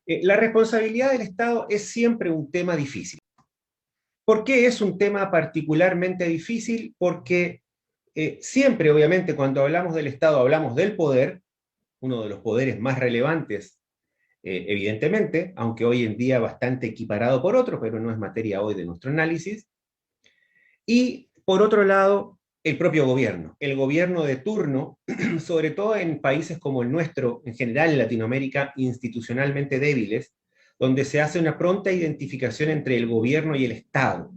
La responsabilidad del Estado es siempre un tema difícil. ¿Por qué es un tema particularmente difícil? Porque siempre, obviamente, cuando hablamos del Estado, hablamos del poder, uno de los poderes más relevantes, evidentemente, aunque hoy en día bastante equiparado por otros, pero no es materia hoy de nuestro análisis. Y, por otro lado, el propio gobierno. El gobierno de turno, sobre todo en países como el nuestro, en general en Latinoamérica, institucionalmente débiles, donde se hace una pronta identificación entre el gobierno y el Estado.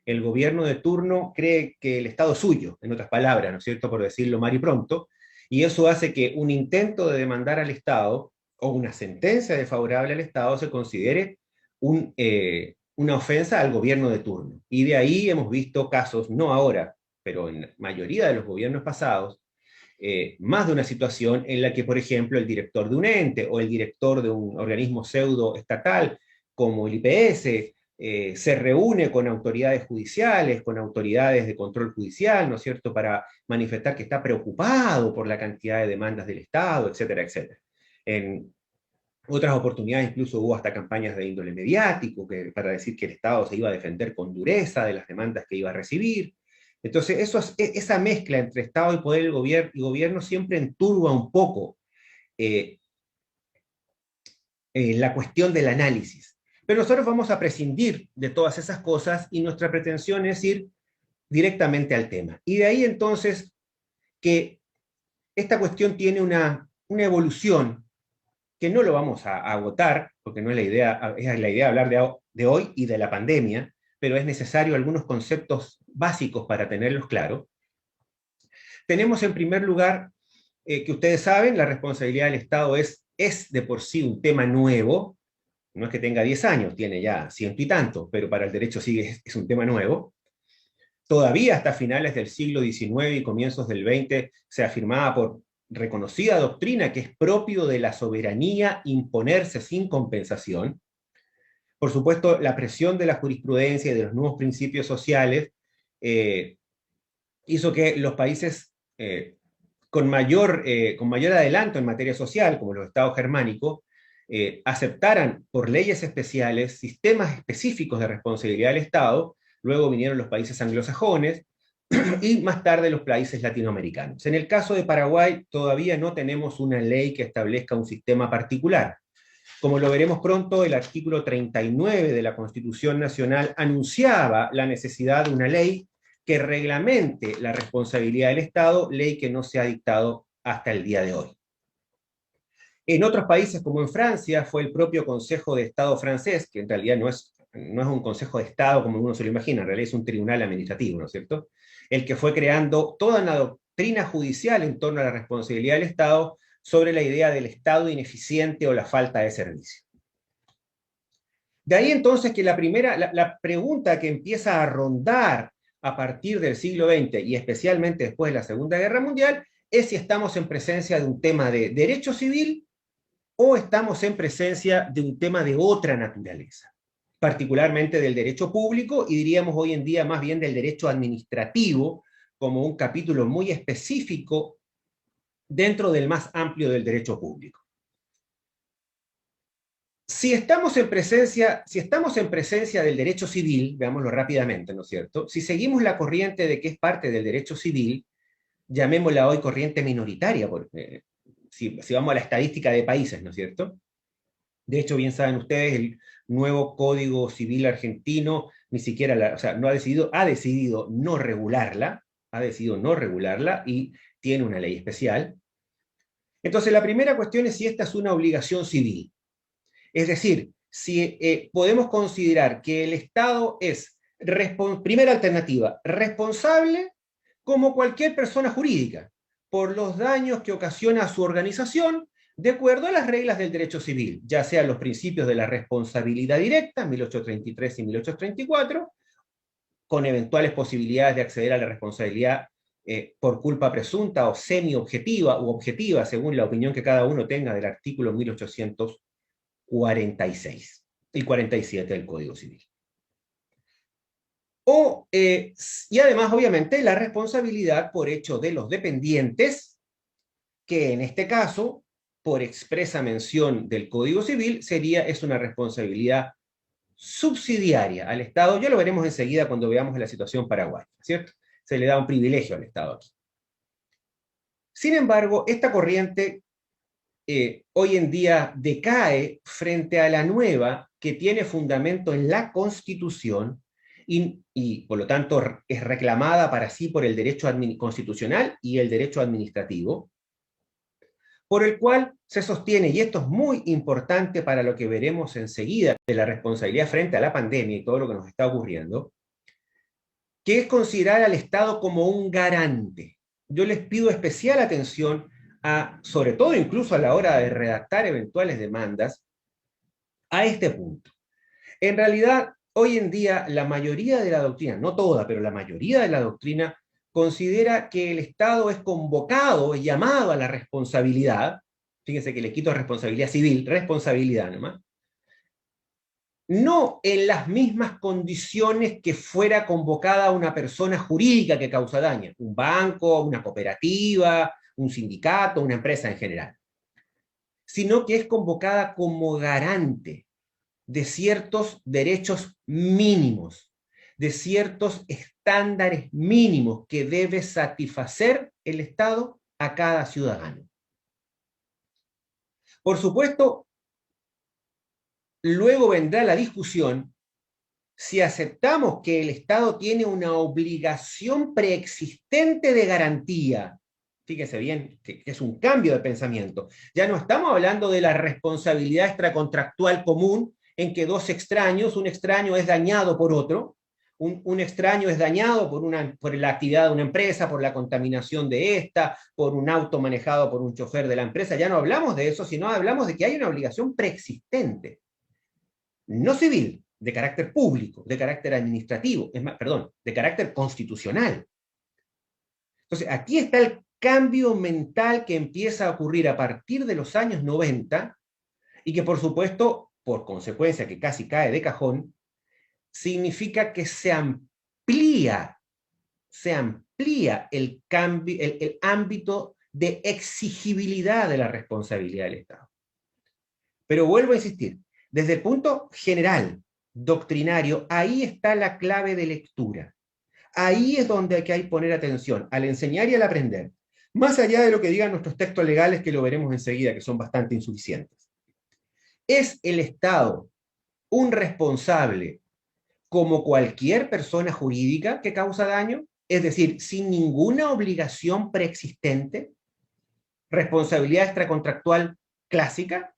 El gobierno de turno cree que el Estado es suyo, en otras palabras, ¿no es cierto?, por decirlo mal y pronto, y eso hace que un intento de demandar al Estado o una sentencia desfavorable al Estado se considere una ofensa al gobierno de turno. Y de ahí hemos visto casos, no ahora, pero en la mayoría de los gobiernos pasados, más de una situación en la que, por ejemplo, el director de un ente o el director de un organismo pseudo estatal, como el IPS, se reúne con autoridades judiciales, con autoridades de control judicial, ¿no es cierto?, para manifestar que está preocupado por la cantidad de demandas del Estado, etcétera, etcétera. En otras oportunidades incluso hubo hasta campañas de índole mediático para decir que el Estado se iba a defender con dureza de las demandas que iba a recibir. Entonces, esa mezcla entre Estado y poder y gobierno siempre enturba un poco eh, la cuestión del análisis. Pero nosotros vamos a prescindir de todas esas cosas y nuestra pretensión es ir directamente al tema. Y de ahí entonces que esta cuestión tiene una evolución que no lo vamos a agotar, porque no es la idea hablar de hoy y de la pandemia, pero es necesario algunos conceptos básicos para tenerlos claros. Tenemos en primer lugar, que ustedes saben, la responsabilidad del Estado es de por sí un tema nuevo, no es que tenga 10 años, tiene ya ciento y tantos, pero para el derecho sí es un tema nuevo. Todavía hasta finales del siglo XIX y comienzos del XX se afirmaba por reconocida doctrina que es propio de la soberanía imponerse sin compensación. Por supuesto, la presión de la jurisprudencia y de los nuevos principios sociales eh, hizo que los países con mayor adelanto en materia social, como los estados germánicos, aceptaran por leyes especiales sistemas específicos de responsabilidad del Estado. Luego vinieron los países anglosajones y más tarde los países latinoamericanos. En el caso de Paraguay todavía no tenemos una ley que establezca un sistema particular. Como lo veremos pronto, el artículo 39 de la Constitución Nacional anunciaba la necesidad de una ley que reglamente la responsabilidad del Estado, ley que no se ha dictado hasta el día de hoy. En otros países, como en Francia, fue el propio Consejo de Estado francés, que en realidad no es un Consejo de Estado como uno se lo imagina, en realidad es un tribunal administrativo, ¿no es cierto?, el que fue creando toda una doctrina judicial en torno a la responsabilidad del Estado sobre la idea del Estado ineficiente o la falta de servicio. De ahí entonces que la pregunta que empieza a rondar a partir del siglo XX y especialmente después de la Segunda Guerra Mundial es si estamos en presencia de un tema de derecho civil o estamos en presencia de un tema de otra naturaleza, particularmente del derecho público y diríamos hoy en día más bien del derecho administrativo como un capítulo muy específico dentro del más amplio del derecho público. Si estamos en presencia del derecho civil, veámoslo rápidamente, ¿no es cierto? Si seguimos la corriente de que es parte del derecho civil, llamémosla hoy corriente minoritaria, porque si vamos a la estadística de países, ¿no es cierto? De hecho, bien saben ustedes, el nuevo Código Civil argentino ni siquiera, o sea, no ha decidido no regularla, y tiene una ley especial. Entonces, la primera cuestión es si esta es una obligación civil. Es decir, si podemos considerar que el Estado es, primera alternativa, responsable como cualquier persona jurídica por los daños que ocasiona a su organización de acuerdo a las reglas del derecho civil, ya sean los principios de la responsabilidad directa, 1833 y 1834, con eventuales posibilidades de acceder a la responsabilidad por culpa presunta o semi-objetiva u objetiva, según la opinión que cada uno tenga del artículo 1846 y 47 del Código Civil. Y además, obviamente, la responsabilidad por hecho de los dependientes, que en este caso por expresa mención del Código Civil, es una responsabilidad subsidiaria al Estado. Ya lo veremos enseguida cuando veamos la situación paraguaya, ¿cierto? Se le da un privilegio al Estado aquí. Sin embargo, esta corriente hoy en día decae frente a la nueva que tiene fundamento en la Constitución y por lo tanto es reclamada para sí por el derecho constitucional y el derecho administrativo, por el cual se sostiene, y esto es muy importante para lo que veremos enseguida de la responsabilidad frente a la pandemia y todo lo que nos está ocurriendo, que es considerar al Estado como un garante. Yo les pido especial atención sobre todo incluso a la hora de redactar eventuales demandas, a este punto. En realidad, hoy en día, la mayoría de la doctrina, no toda, pero la mayoría de la doctrina, considera que el Estado es convocado, llamado a la responsabilidad, fíjense que le quito responsabilidad civil, responsabilidad nomás, no en las mismas condiciones que fuera convocada una persona jurídica que causa daño, un banco, una cooperativa, un sindicato, una empresa en general, sino que es convocada como garante de ciertos derechos mínimos, de ciertos estándares mínimos que debe satisfacer el Estado a cada ciudadano. Por supuesto, luego vendrá la discusión si aceptamos que el Estado tiene una obligación preexistente de garantía. Fíjese bien que es un cambio de pensamiento. Ya no estamos hablando de la responsabilidad extracontractual común en que dos extraños, un extraño es dañado por otro, un extraño es dañado por la actividad de una empresa, por la contaminación de esta, por un auto manejado por un chofer de la empresa. Ya no hablamos de eso, sino hablamos de que hay una obligación preexistente, no civil, de carácter público, de carácter administrativo, perdón, de carácter constitucional. Entonces, aquí está el cambio mental que empieza a ocurrir a partir de los años 90 y que, por supuesto, por consecuencia que casi cae de cajón, significa que se amplía el ámbito de exigibilidad de la responsabilidad del Estado. Pero vuelvo a insistir, desde el punto general, doctrinario, ahí está la clave de lectura. Ahí es donde hay que poner atención, al enseñar y al aprender. Más allá de lo que digan nuestros textos legales, que lo veremos enseguida, que son bastante insuficientes. ¿Es el Estado un responsable como cualquier persona jurídica que causa daño? Es decir, sin ninguna obligación preexistente, responsabilidad extracontractual clásica.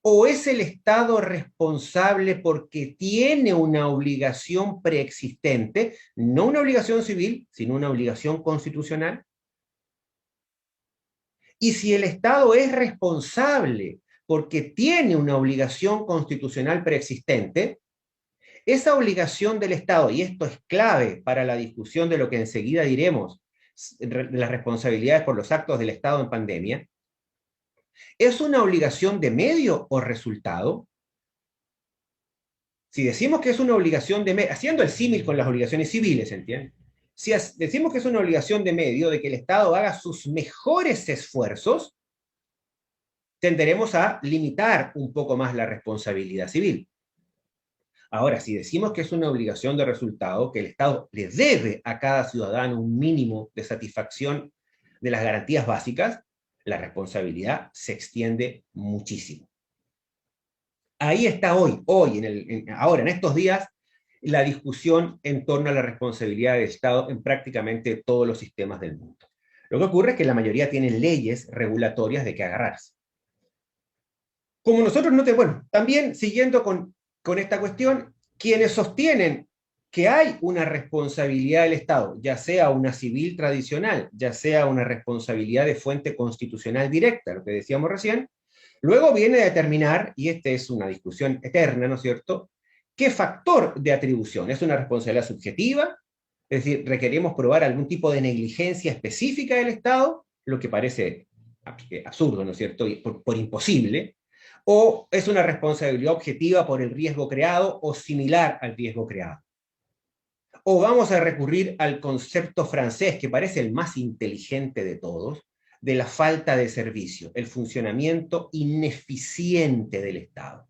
¿O es el Estado responsable porque tiene una obligación preexistente, no una obligación civil, sino una obligación constitucional? Y si el Estado es responsable porque tiene una obligación constitucional preexistente, esa obligación del Estado, y esto es clave para la discusión de lo que enseguida diremos, de las responsabilidades por los actos del Estado en pandemia, ¿es una obligación de medio o resultado? Si decimos que es una obligación de medio, haciendo el símil con las obligaciones civiles, ¿entiendes? Si decimos que es una obligación de medio, de que el Estado haga sus mejores esfuerzos, tenderemos a limitar un poco más la responsabilidad civil. Ahora, si decimos que es una obligación de resultado, que el Estado le debe a cada ciudadano un mínimo de satisfacción de las garantías básicas, la responsabilidad se extiende muchísimo. Ahí está ahora, en estos días, la discusión en torno a la responsabilidad del Estado en prácticamente todos los sistemas del mundo. Lo que ocurre es que la mayoría tienen leyes regulatorias de que agarrarse. Como nosotros bueno, también siguiendo con esta cuestión, quienes sostienen que hay una responsabilidad del Estado, ya sea una civil tradicional, ya sea una responsabilidad de fuente constitucional directa, lo que decíamos recién, luego viene a determinar, y esta es una discusión eterna, ¿no es cierto?, qué factor de atribución. ¿Es una responsabilidad subjetiva? Es decir, requerimos probar algún tipo de negligencia específica del Estado, lo que parece absurdo, ¿no es cierto?, por imposible. ¿O es una responsabilidad objetiva por el riesgo creado o similar al riesgo creado? ¿O vamos a recurrir al concepto francés, que parece el más inteligente de todos, de la falta de servicio, el funcionamiento ineficiente del Estado.